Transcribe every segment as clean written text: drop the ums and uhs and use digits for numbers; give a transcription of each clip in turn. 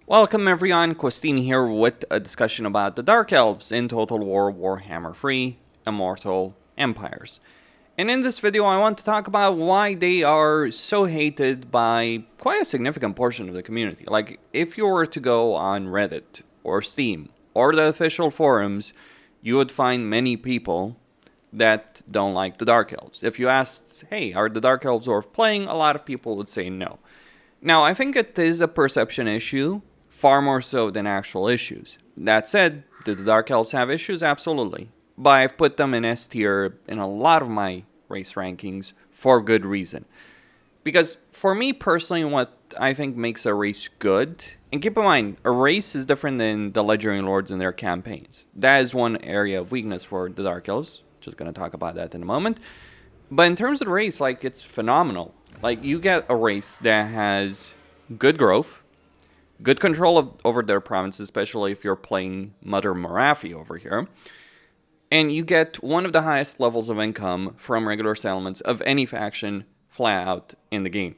Welcome everyone, Costine here with a discussion about the Dark Elves in Total War Warhammer 3 Immortal Empires. And in this video I want to talk about why they are so hated by quite a significant portion of the community. Like, if you were to go on Reddit or Steam or the official forums, you would find many people that don't like the Dark Elves. If you asked, hey, are the Dark Elves worth playing? A lot of people would say no. Now, I think it is a perception issue, far more so than actual issues. That said, did the Dark Elves have issues? Absolutely. But I've put them in S tier in a lot of my race rankings for good reason. Because for me personally, what I think makes a race good, and keep in mind, a race is different than the Legendary Lords in their campaigns. That is one area of weakness for the Dark Elves. Just going to talk about that in a moment. But in terms of the race, like, it's phenomenal. Like, you get a race that has good growth, good control over their provinces, especially if you're playing Mother Marathi over here. And you get one of the highest levels of income from regular settlements of any faction flat out in the game.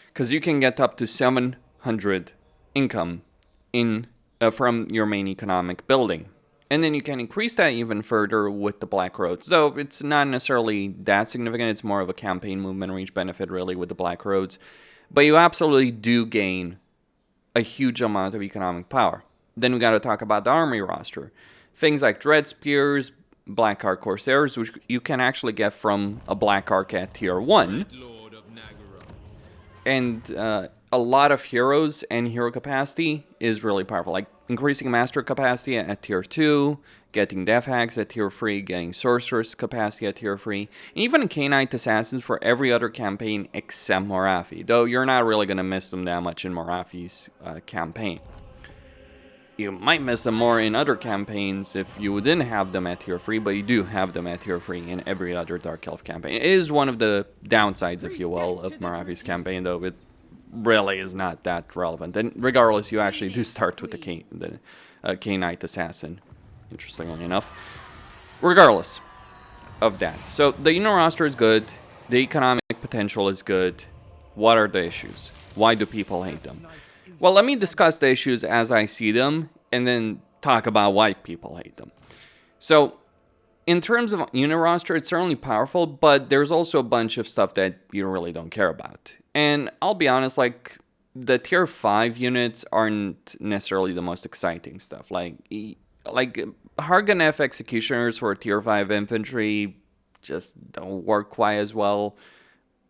Because you can get up to 700 income from your main economic building. And then you can increase that even further with the Black Roads. So it's not necessarily that significant. It's more of a campaign movement reach benefit really with the Black Roads. But you absolutely do gain a huge amount of economic power. Then we got to talk about the army roster. Things like Dread Spears, Black Arc Corsairs, which you can actually get from a Black Arc at tier 1. And a lot of heroes and hero capacity is really powerful. Like increasing master capacity at tier 2, getting Death Hags at tier 3, getting Sorceress capacity at tier 3, and even K-Knight Assassins for every other campaign except Marathi, though you're not really going to miss them that much in Marathi's campaign. You might miss them more in other campaigns if you didn't have them at tier 3, but you do have them at tier 3 in every other Dark Elf campaign. It is one of the downsides, if you will, of Marathi's campaign, though it really is not that relevant. And regardless, you actually do start with the K-Knight Assassin, interestingly enough. Regardless of that. So the unit roster is good. The economic potential is good. What are the issues? Why do people hate them? Well, let me discuss the issues as I see them, and then talk about why people hate them. So, in terms of unit roster, it's certainly powerful, but there's also a bunch of stuff that you really don't care about. And I'll be honest, like, the tier 5 units aren't necessarily the most exciting stuff. Like Harganeth Executioners for tier 5 infantry just don't work quite as well.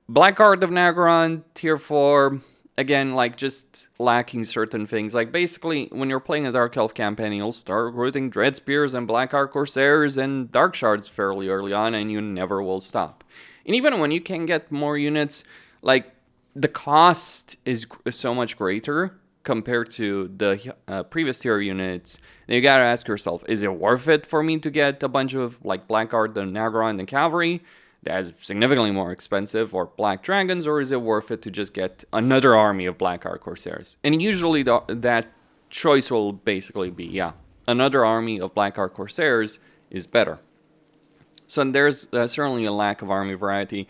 Black Guard of Nagaron, tier 4... Again, like, just lacking certain things. Like, basically, when you're playing a Dark Elf campaign, you'll start recruiting Dread Spears and Black Arc Corsairs and Dark Shards fairly early on, and you never will stop. And even when you can get more units, like, the cost is so much greater compared to the previous tier units. You gotta ask yourself, is it worth it for me to get a bunch of, like, Black Guard and Nagaron and Cavalry? That is significantly more expensive, or Black Dragons, or is it worth it to just get another army of Black Arc Corsairs? And usually that choice will basically be, yeah, another army of Black Arc Corsairs is better. So there's certainly a lack of army variety.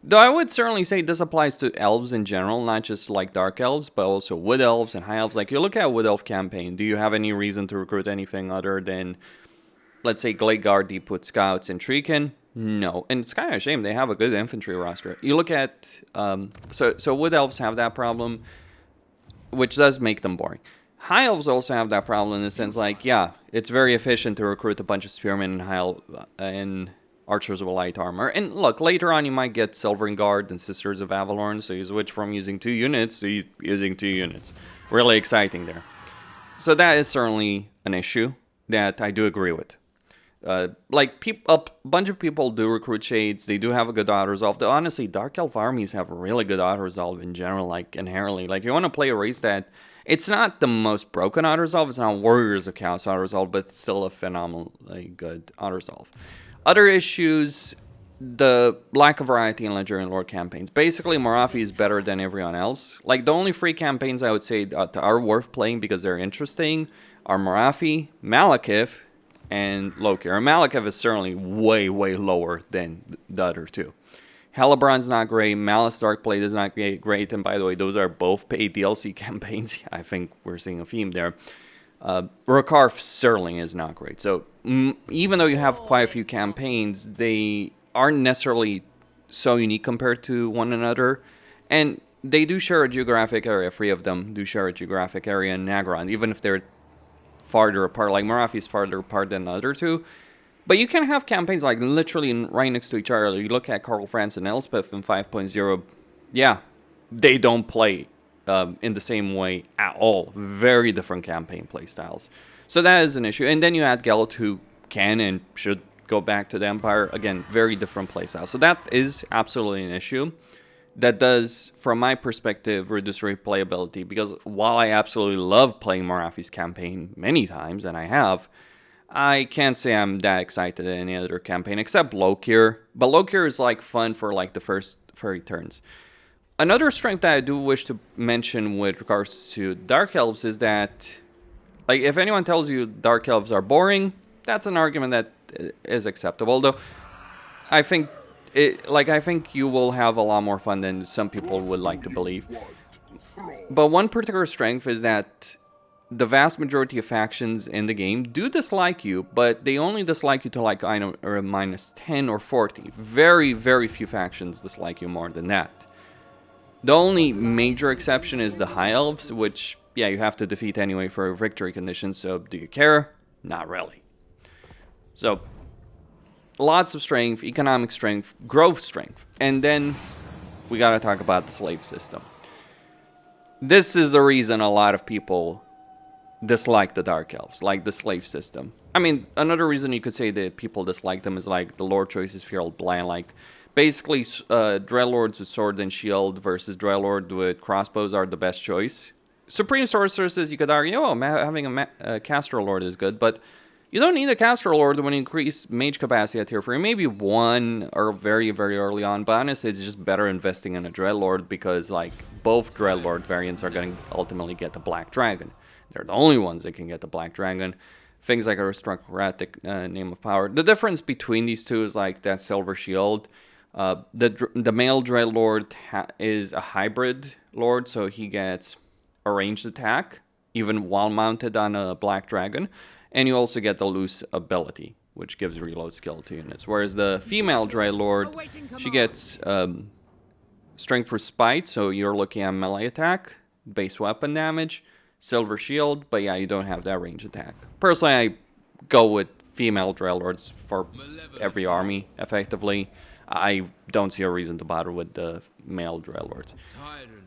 Though I would certainly say this applies to elves in general, not just like Dark Elves, but also Wood Elves and High Elves. Like, you look at Wood Elf campaign, do you have any reason to recruit anything other than, let's say, Glade Guard, Deep Wood Scouts, and Treekin? No, and it's kind of a shame. They have a good infantry roster. You look at, so Wood Elves have that problem, which does make them boring. High Elves also have that problem in the sense, like, yeah, it's very efficient to recruit a bunch of Spearmen and Archers with Light Armor. And look, later on you might get Silvern Guard and Sisters of Avalorn, so you switch from using 2 units to using 2 units. Really exciting there. So that is certainly an issue that I do agree with. Like, a bunch of people do recruit Shades. They do have a good auto-resolve. Though, honestly, Dark Elf armies have a really good auto-resolve in general, like, inherently. Like, you want to play a race that... It's not the most broken auto-resolve. It's not Warriors of Chaos auto-resolve, but it's still a phenomenally good auto-resolve. Other issues... The lack of variety in Legendary Lord campaigns. Basically, Marathi is better than everyone else. Like, the only free campaigns I would say that are worth playing because they're interesting are Marathi, Malekith, and Loki. Or Malekith is certainly way, way lower than the other two. Hellebron's not great. Malice Darkblade is not great. And by the way, those are both paid DLC campaigns. I think we're seeing a theme there. Rakarth Serling is not great. So even though you have quite a few campaigns, they aren't necessarily so unique compared to one another. And they do share a geographic area. 3 of them do share a geographic area in Nagron, even if they're farther apart. Like Morathi is farther apart than the other 2. But you can have campaigns like literally right next to each other. You look at Karl Franz and Elspeth in 5.0. Yeah, they don't play in the same way at all. Very different campaign play styles. So that is an issue. And then you add Gelt, who can and should go back to the Empire. Again, very different play styles. So that is absolutely an issue. That does, from my perspective, reduce replayability. Because while I absolutely love playing Morathi's campaign many times, and I have, I can't say I'm that excited in any other campaign except Lokir. But Lokir is like fun for like the first 30 turns. Another strength that I do wish to mention with regards to Dark Elves is that, like, if anyone tells you Dark Elves are boring, that's an argument that is acceptable. Though I think I think you will have a lot more fun than some people would like to believe. But one particular strength is that the vast majority of factions in the game do dislike you, but they only dislike you to like either minus 10 or 40. Very, very few factions dislike you more than that. The only major exception is the High Elves, which, yeah, you have to defeat anyway for victory conditions, so do you care? Not really. So, lots of strength, economic strength, growth strength. And then we gotta talk about the slave system. This is the reason a lot of people dislike the Dark Elves, like the slave system. I mean, another reason you could say that people dislike them is like the lore choices feel bland. Like, basically, Dreadlords with sword and shield versus Dreadlord with crossbows are the best choice. Supreme Sorceresses, you could argue, oh, having a Caster Lord is good, but you don't need a Caster Lord when you increase mage capacity at tier 3. Maybe 1 or very, very early on, but honestly, it's just better investing in a Dreadlord because, like, both Dreadlord variants are going to ultimately get the Black Dragon. They're the only ones that can get the Black Dragon. Things like Aristocratic Name of Power. The difference between these two is like that Silver Shield. The male Dreadlord is a hybrid lord, so he gets a ranged attack, even while mounted on a Black Dragon. And you also get the loose ability, which gives reload skill to units. Whereas the female Dreadlord, she gets strength for spite, so you're looking at melee attack, base weapon damage, Silver Shield, but yeah, you don't have that range attack. Personally, I go with female Dreadlords for every army, effectively. I don't see a reason to bother with the male Dreadlords.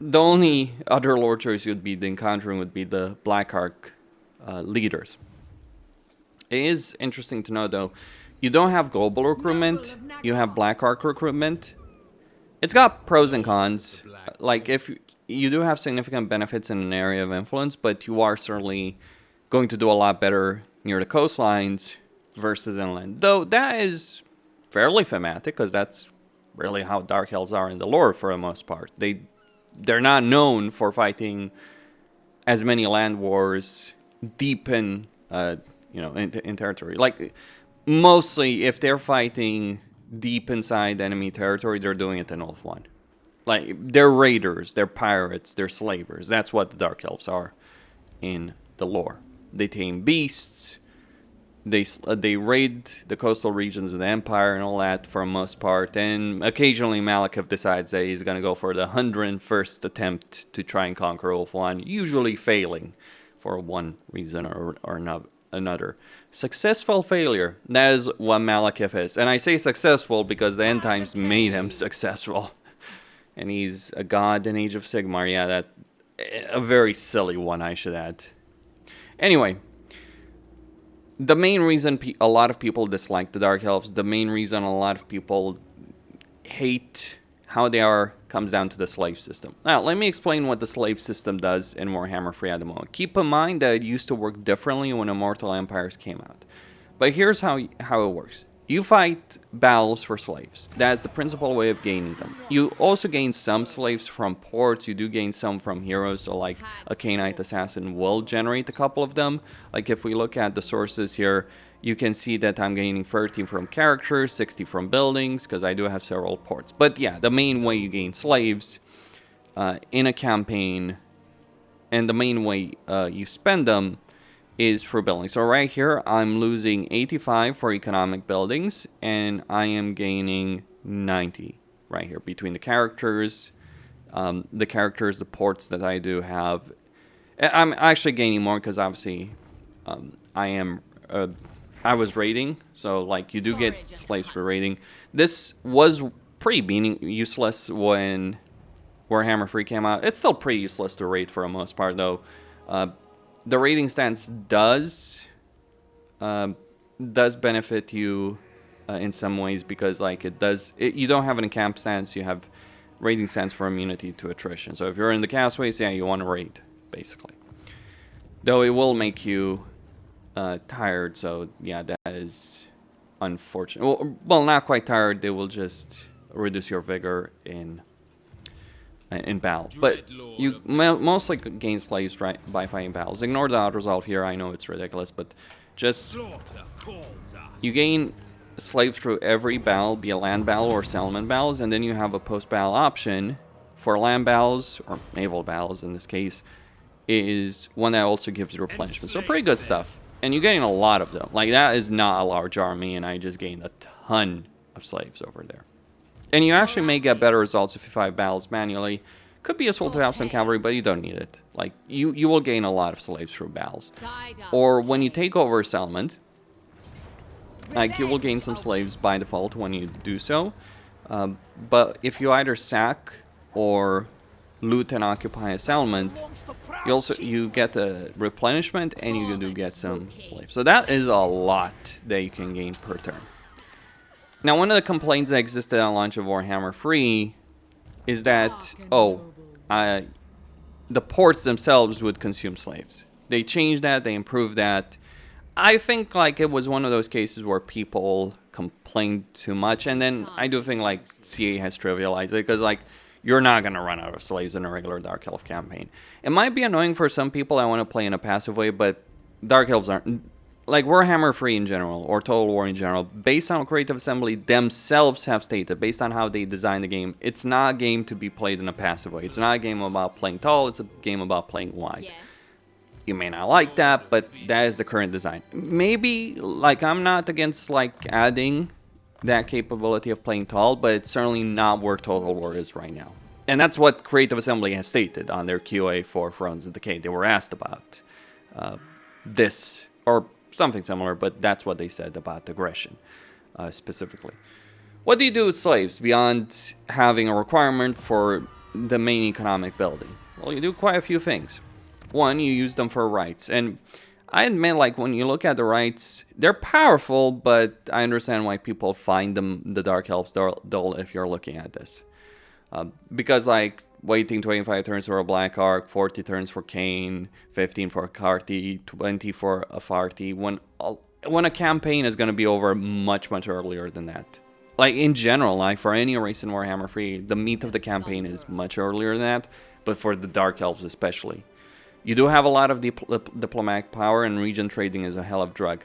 The only other lord choice you'd be encountering would be the Black Ark leaders. It is interesting to know, though, you don't have global recruitment, you have Black Ark recruitment. It's got pros and cons. Like, if you do have significant benefits in an area of influence, but you are certainly going to do a lot better near the coastlines versus inland. Though that is fairly thematic, because that's really how Dark Elves are in the lore for the most part. They're not known for fighting as many land wars deep in in territory. Like, mostly, if they're fighting deep inside enemy territory, they're doing it in Ulf 1. Like, they're raiders, they're pirates, they're slavers. That's what the Dark Elves are in the lore. They tame beasts, they raid the coastal regions of the Empire and all that for the most part. And occasionally Malekith decides that he's going to go for the 101st attempt to try and conquer Ulf 1, usually failing for one reason or another. Successful failure. That is what Malekith is. And I say successful because the end times made him successful. And he's a god in Age of Sigmar. Yeah, that a very silly one, I should add. Anyway, the main reason a lot of people dislike the Dark Elves, the main reason a lot of people hate how they are, comes down to the slave system. Now, let me explain what the slave system does in Warhammer 3 at the moment. Keep in mind that it used to work differently when Immortal Empires came out. But here's how it works. You fight battles for slaves. That's the principal way of gaining them. You also gain some slaves from ports. You do gain some from heroes. So like a Canaanite assassin will generate a couple of them. Like if we look at the sources here, You can see that I'm gaining 30 from characters, 60 from buildings, because I do have several ports. But yeah, the main way you gain slaves in a campaign, and the main way you spend them, is for buildings. So right here, I'm losing 85 for economic buildings, and I am gaining 90 right here between the characters, the ports that I do have. I'm actually gaining more because obviously I was raiding, so like you do get slaves for raiding. This was pretty useless when Warhammer 3 came out. It's still pretty useless to raid for the most part, though. The raiding stance does benefit you in some ways, because like you don't have an camp stance, you have raiding stance for immunity to attrition. So if you're in the castaways, yeah, you want to raid basically. Though it will make you tired, so yeah, that is unfortunate. Well, not quite tired. They will just reduce your vigor in battle. But you mostly gain slaves by fighting battles. Ignore the auto resolve here. I know it's ridiculous, but just you gain slaves through every battle, be a land battle or settlement battles, and then you have a post-battle option for land battles or naval battles in this case. Is one that also gives replenishment. So pretty good stuff. And you're getting a lot of them. Like, that is not a large army, and I just gained a ton of slaves over there. And you actually may get better results if you fight battles manually. Could be useful to have some cavalry, but you don't need it. Like, you will gain a lot of slaves through battles. Or when you take over a settlement, like, you will gain some slaves by default when you do so. But if you either sack or loot and occupy a settlement, you get a replenishment, and you do get some slaves. So that is a lot that you can gain per turn. Now, one of the complaints that existed on launch of Warhammer 3 is that, the ports themselves would consume slaves. They changed that, they improved that. I think like it was one of those cases where people complained too much, and then I do think like CA has trivialized it, because like, you're not going to run out of slaves in a regular Dark Elf campaign. It might be annoying for some people that want to play in a passive way, but Dark Elves aren't. Like Warhammer 3 in general, or Total War in general, based on Creative Assembly themselves have stated, based on how they designed the game, it's not a game to be played in a passive way. It's not a game about playing tall, it's a game about playing wide. Yes. You may not like that, but that is the current design. Maybe, like, I'm not against, like, adding that capability of playing tall, but it's certainly not where Total War is right now. And that's what Creative Assembly has stated on their QA for Thrones of Decay. They were asked about this, or something similar, but that's what they said about aggression specifically. What do you do with slaves beyond having a requirement for the main economic building? Well, you do quite a few things. One, you use them for rights, and I admit, like, when you look at the rights, they're powerful, but I understand why people find them, the Dark Elves, dull if you're looking at this. Because, like, waiting 25 turns for a Black Ark, 40 turns for Kane, 15 for a Carti, 20 for a Farti, when a campaign is going to be over much, much earlier than that. Like, in general, like, for any race in Warhammer 3, the meat of the campaign is much earlier than that, but for the Dark Elves especially. You do have a lot of diplomatic power, and region trading is a hell of a drug.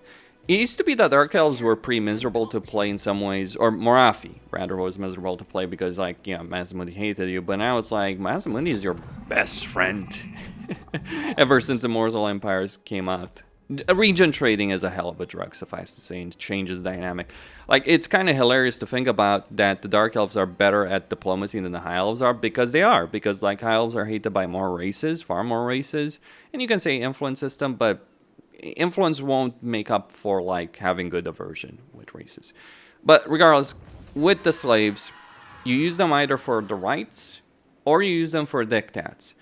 It used to be that Dark Elves were pretty miserable to play in some ways, or Morathi, rather, was miserable to play because, like, yeah, Masamudi hated you, but now it's like, Masamudi is your best friend. Ever since Immortal Empires came out. Region trading is a hell of a drug, suffice to say, and changes dynamic. Like, it's kind of hilarious to think about that the Dark Elves are better at diplomacy than the High Elves are, because they are. Because, like, High Elves are hated by more races, far more races. And you can say influence system, but influence won't make up for, like, having good aversion with races. But regardless, with the slaves, you use them either for the rights, or you use them for dictats.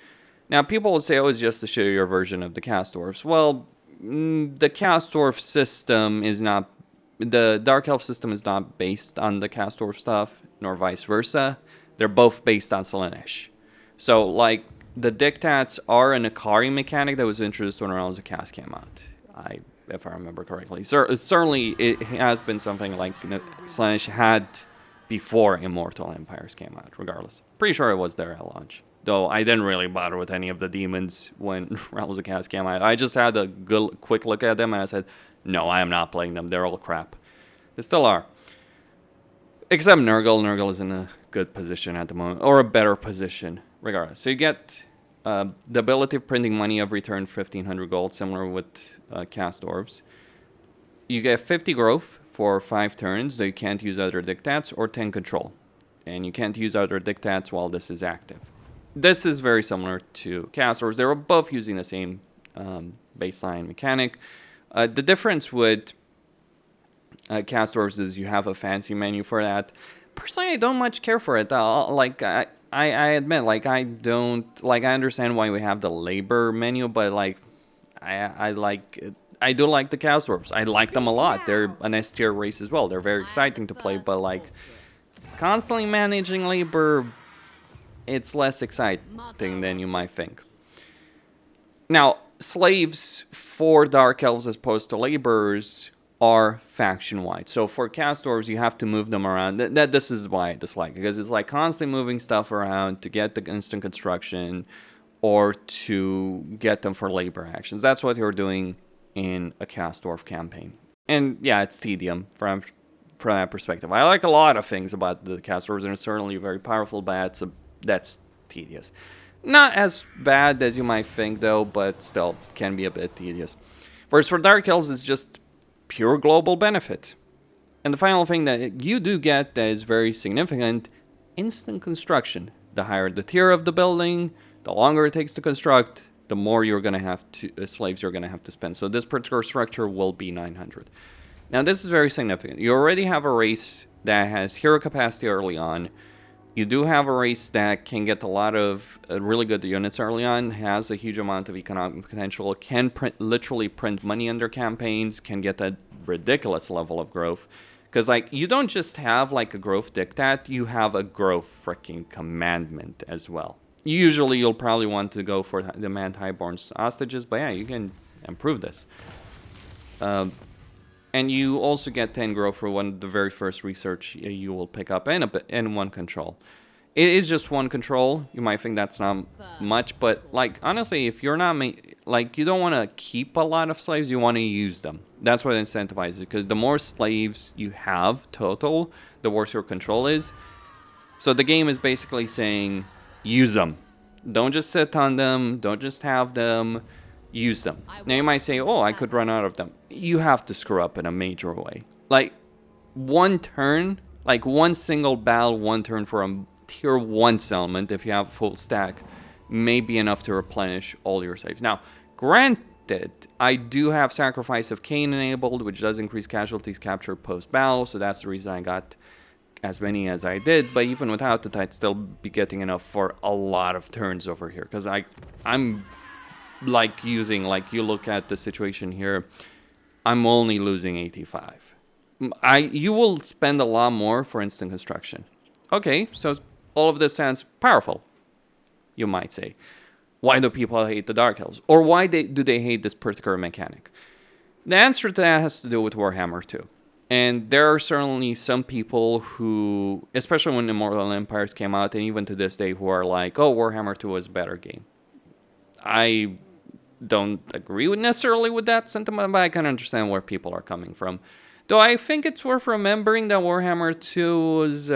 Now, people will say, oh, it's just a shittier version of the Cast Dwarfs. Well, the Cast Dwarf system is not, the Dark Elf system is not based on the Cast Dwarf stuff, nor vice versa. They're both based on Slaanesh. So, like, the dictats are an Akari mechanic that was introduced when Realms of Chaos came out, if I remember correctly. Certainly, it has been something like Slaanesh had before Immortal Empires came out, regardless. Pretty sure it was there at launch. Though I didn't really bother with any of the demons when Realms of Chaos came out. I just had a good, quick look at them and I said, no, I am not playing them. They're all crap. They still are. Except Nurgle. Nurgle is in a good position at the moment. Or a better position, regardless. So you get the ability of printing money every turn, 1,500 gold, similar with Cast Dwarves. You get 50 growth for 5 turns, though you can't use other dictats, or 10 control. And you can't use other dictats while this is active. This is very similar to Cast Dwarves. They're both using the same baseline mechanic. The difference with Cast Dwarves is you have a fancy menu for that. Personally, I don't much care for it. Like, I admit, like, I don't, like, I understand why we have the labor menu, but, like, I like it. I do like the Cast Dwarves. I like them a lot. They're an S tier race as well. They're very exciting to play, but, like, constantly managing labor, it's less exciting than you might think. Now, slaves for Dark Elves as opposed to laborers are faction-wide. So for Cast Dwarves, you have to move them around. This is why I dislike it, because it's like constantly moving stuff around to get the instant construction or to get them for labor actions. That's what you're doing in a Cast Dwarf campaign. And yeah, it's tedium from that perspective. I like a lot of things about the Cast Dwarves, and it's certainly very powerful, but that's tedious. Not as bad as you might think, though, but still can be a bit tedious. Whereas for Dark Elves, it's just pure global benefit. And the final thing that you do get that is very significant, instant construction. The higher the tier of the building, the longer it takes to construct, the more you're going to have to slaves you're going to have to spend. So this particular structure will be 900. Now this is very significant. You already have a race that has hero capacity early on. You do have a race that can get a lot of really good units early on, has a huge amount of economic potential, can literally print money under campaigns, can get a ridiculous level of growth. Because, like, you don't just have, like, a growth dictat, you have a growth freaking commandment as well. Usually you'll probably want to go for demand highborn's hostages, but yeah, you can improve this. And you also get 10 growth for the very first research you will pick up, and 1 control. It is just 1 control. You might think that's not much, but, like, honestly, if you're not, like, you don't want to keep a lot of slaves, you want to use them. That's what incentivizes it, because the more slaves you have total, the worse your control is. So the game is basically saying, use them. Don't just sit on them, don't just have them. Use them. Now you might say, oh, I could run out of them. You have to screw up in a major way. Like, 1 turn, like 1 single battle, 1 turn for a tier 1 settlement, if you have a full stack, may be enough to replenish all your saves. Now, granted, I do have Sacrifice of Cain enabled, which does increase casualties captured post-battle, so that's the reason I got as many as I did, but even without it, I'd still be getting enough for a lot of turns over here, because I'm like using, like, you look at the situation here, I'm only losing 85. You will spend a lot more for instant construction. Okay, so all of this sounds powerful, you might say. Why do people hate the Dark Elves? Or why do they hate this particular mechanic? The answer to that has to do with Warhammer 2. And there are certainly some people who, especially when Immortal Empires came out, and even to this day, who are like, oh, Warhammer 2 was a better game. I don't agree necessarily with that sentiment, but I can understand where people are coming from. Though I think it's worth remembering that Warhammer 2's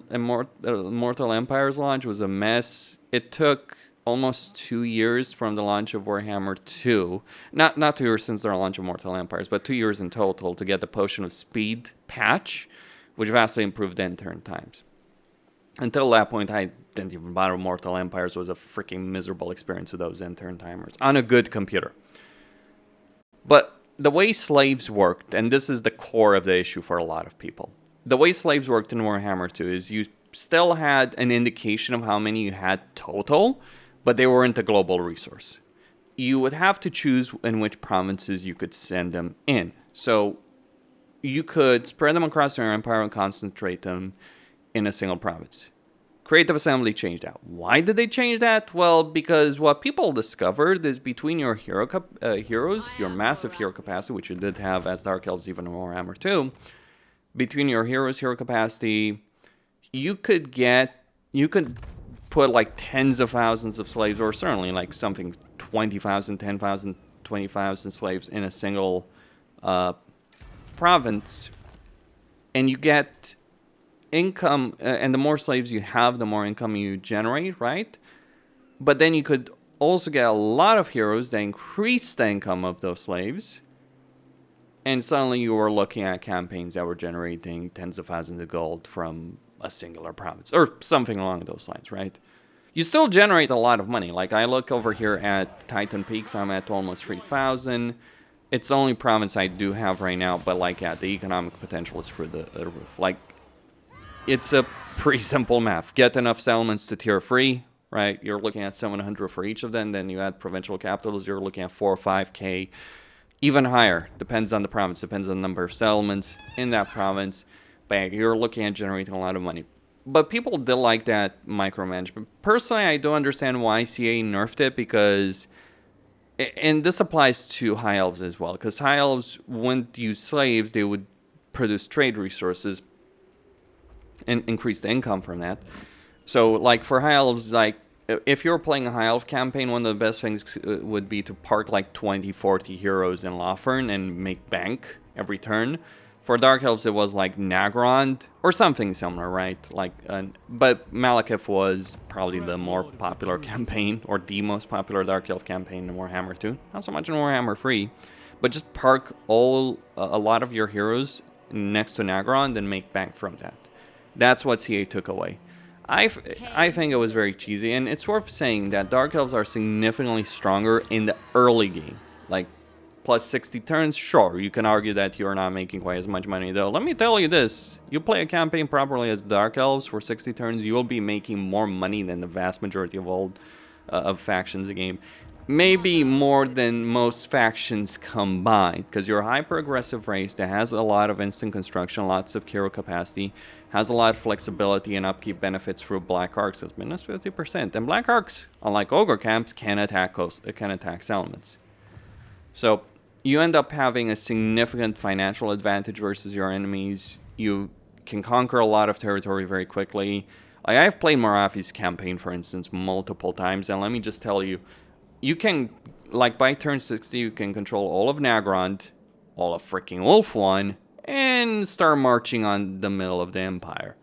Immortal Empires launch was a mess. It took almost 2 years from the launch of Warhammer 2. Not 2 years since the launch of Mortal Empires, but 2 years in total to get the Potion of Speed patch, which vastly improved end turn times. Until that point, I didn't even bother. Mortal Empires was a freaking miserable experience with those end turn timers on a good computer. But the way slaves worked, and this is the core of the issue for a lot of people, the way slaves worked in Warhammer 2 is you still had an indication of how many you had total, but they weren't a global resource. You would have to choose in which provinces you could send them in. So you could spread them across your empire and concentrate them in a single province. Creative Assembly changed that. Why did they change that? Well, because what people discovered is between your heroes, your massive hero capacity, which you did have as Dark Elves even in Warhammer 2, between your heroes' hero capacity, you could put like tens of thousands of slaves, or certainly like something 20,000, 10,000, 20,000 slaves in a single province, and you get income, and the more slaves you have, the more income you generate, right? But then you could also get a lot of heroes that increase the income of those slaves, and suddenly you were looking at campaigns that were generating tens of thousands of gold from a singular province, or something along those lines, right? You still generate a lot of money. Like, I look over here at Titan Peaks, I'm at almost 3,000. It's the only province I do have right now, but like, yeah, the economic potential is through the roof. Like, it's a pretty simple math. Get enough settlements to tier 3, right? You're looking at 700 for each of them. Then you add provincial capitals, you're looking at 4 or 5k, even higher. Depends on the province, depends on the number of settlements in that province. But you're looking at generating a lot of money. But people did like that micromanagement. Personally, I don't understand why CA nerfed it, because, and this applies to High Elves as well, because High Elves wouldn't use slaves, they would produce trade resources and increase the income from that. So, like, for High Elves, like, if you're playing a High Elf campaign, one of the best things would be to park like 20, 40 heroes in Lothern and make bank every turn. For Dark Elves, it was like Nagrand or something similar, right? Like, but Malekith was probably the more popular campaign, or the most popular Dark Elf campaign in Warhammer 2. Not so much in Warhammer 3, but just park a lot of your heroes next to Nagrand and make bank from that. That's what CA took away. I think it was very cheesy, and it's worth saying that Dark Elves are significantly stronger in the early game. Like, plus 60 turns, sure, you can argue that you're not making quite as much money, though. Let me tell you this, you play a campaign properly as Dark Elves for 60 turns, you will be making more money than the vast majority of factions in the game. Maybe more than most factions combined, because you're a hyper-aggressive race that has a lot of instant construction, lots of hero capacity, has a lot of flexibility and upkeep benefits through Black Arcs, that's minus 50%. And Black Arcs, unlike Ogre Camps, can attack settlements. So you end up having a significant financial advantage versus your enemies. You can conquer a lot of territory very quickly. Like, I've played Morafi's campaign, for instance, multiple times, and let me just tell you, you can, like, by turn 60, you can control all of Nagrand, all of freaking Wolf 1, and start marching on the middle of the Empire.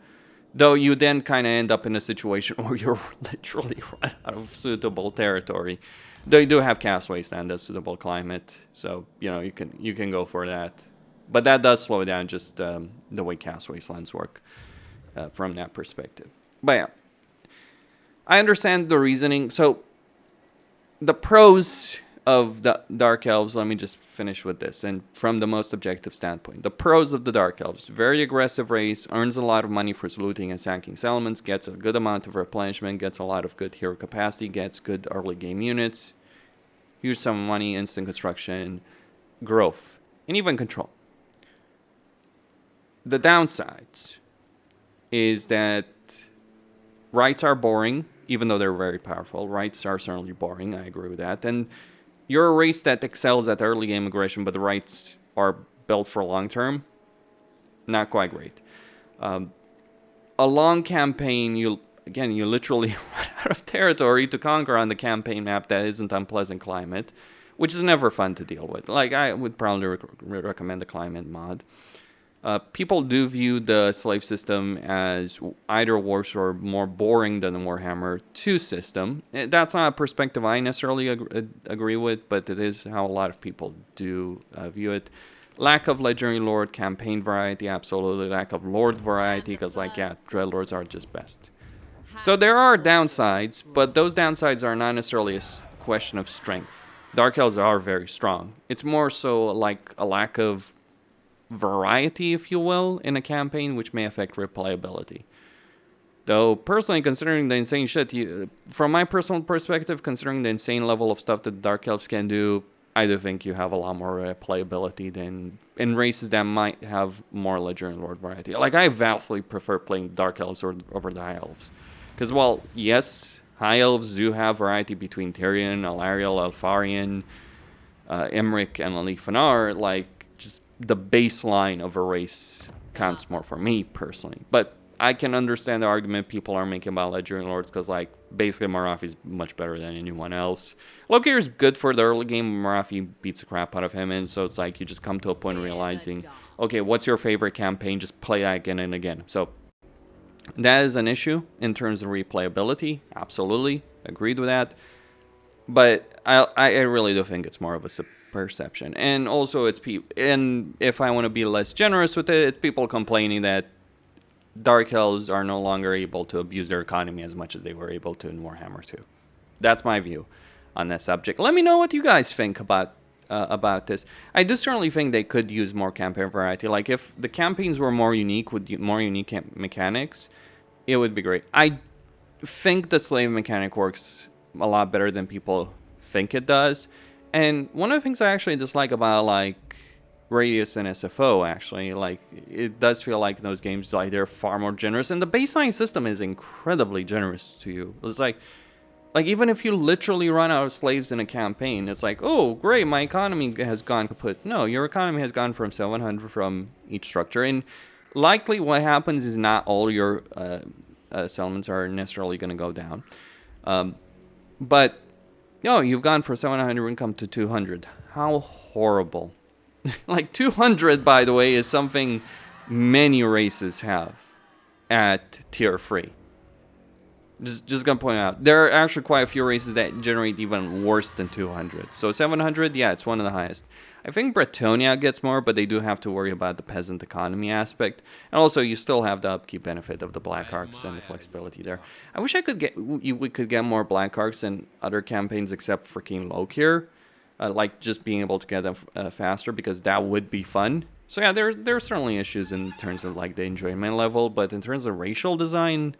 Though you then kind of end up in a situation where you're literally run out of suitable territory. Though you do have Cast Wasteland as suitable climate, so, you know, you can go for that. But that does slow down just the way Cast Wastelands work from that perspective. But yeah, I understand the reasoning. So, the pros of the Dark Elves, let me just finish with this, and from the most objective standpoint. The pros of the Dark Elves: very aggressive race, earns a lot of money for looting and sacking settlements, gets a good amount of replenishment, gets a lot of good hero capacity, gets good early game units, huge sum of money, instant construction, growth, and even control. The downsides is that rights are boring, even though they're very powerful. Rights are certainly boring, I agree with that. And you're a race that excels at early game aggression, but the rights are built for long term. Not quite great. A long campaign, you literally run out of territory to conquer on the campaign map that isn't unpleasant climate, which is never fun to deal with. Like, I would probably recommend the climate mod. People do view the slave system as either worse or more boring than the Warhammer 2 system. That's not a perspective I necessarily agree with, but it is how a lot of people do view it. Lack of legendary lord campaign variety, absolutely. Lack of lord variety, because, like, yeah, dreadlords are just best. So there are downsides, but those downsides are not necessarily a question of strength. Dark Elves are very strong. It's more so like a lack of variety, if you will, in a campaign, which may affect replayability. Though, personally, considering the insane shit, from my personal perspective, considering the insane level of stuff that Dark Elves can do, I do think you have a lot more replayability than in races that might have more legendary lord variety. Like, I vastly prefer playing Dark Elves over the High Elves. Because, well, yes, High Elves do have variety between Tyrion, Alariel, Elfarian, Emmerich, and Alifanar. Like, just the baseline of a race counts more for me, personally. But I can understand the argument people are making about Legendary Lords, because, like, basically Marafi's much better than anyone else. Locator's good for the early game, Marafi beats the crap out of him, and so it's like you just come to a point realizing, okay, what's your favorite campaign? Just play that again and again. So that is an issue in terms of replayability. Absolutely. Agreed with that. But I really do think it's more of a perception. And also it's people, and if I want to be less generous with it, it's people complaining that Dark Elves are no longer able to abuse their economy as much as they were able to in Warhammer 2. That's my view on this subject. Let me know what you guys think about this. I do certainly think they could use more campaign variety. Like, if the campaigns were more unique, with more unique mechanics, it would be great. I think the slave mechanic works a lot better than people think it does. And one of the things I actually dislike about, like, Radius and SFO, actually, like, it does feel like those games, like, they're far more generous, and the baseline system is incredibly generous to you. It's like even if you literally run out of slaves in a campaign, it's like, oh great, my economy has gone kaput. No, your economy has gone from 700 from each structure, and likely what happens is not all your settlements are necessarily going to go down, but no, you've gone from 700 income to 200. How horrible. Like, 200, by the way, is something many races have at tier 3. Just gonna point out, there are actually quite a few races that generate even worse than 200. So 700, yeah, it's one of the highest. I think Bretonia gets more, but they do have to worry about the peasant economy aspect. And also, you still have the upkeep benefit of the Black Arcs and the flexibility there. I wish we could get more Black Arcs in other campaigns except freaking Lokir. Like, just being able to get them faster, because that would be fun. So yeah, there are certainly issues in terms of, like, the enjoyment level, but in terms of racial design,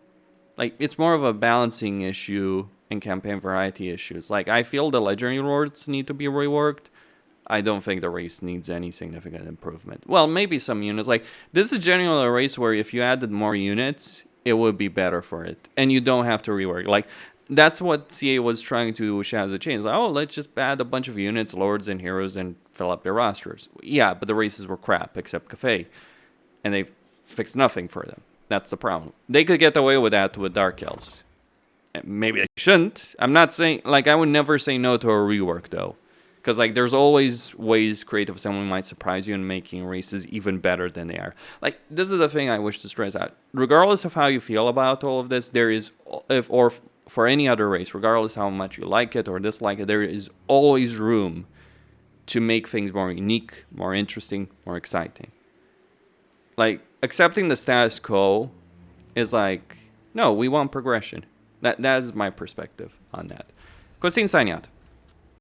like, it's more of a balancing issue and campaign variety issues. Like, I feel the Legendary Lords need to be reworked. I don't think the race needs any significant improvement. Well, maybe some units. Like, this is generally a race where if you added more units, it would be better for it. And you don't have to rework. Like, that's what CA was trying to do with Shadows of Chains. Like, oh, let's just add a bunch of units, lords and heroes, and fill up their rosters. Yeah, but the races were crap, except Cafe. And they fixed nothing for them. That's the problem. They could get away with that with Dark Elves. Maybe they shouldn't. I'm not saying, like, I would never say no to a rework, though. Because, like, there's always ways creative someone might surprise you in making races even better than they are. Like, this is the thing I wish to stress out. Regardless of how you feel about all of this, there is, or for any other race, regardless how much you like it or dislike it, there is always room to make things more unique, more interesting, more exciting. Like, accepting the status quo is like, no, we want progression. That is my perspective on that. Christine, signing out.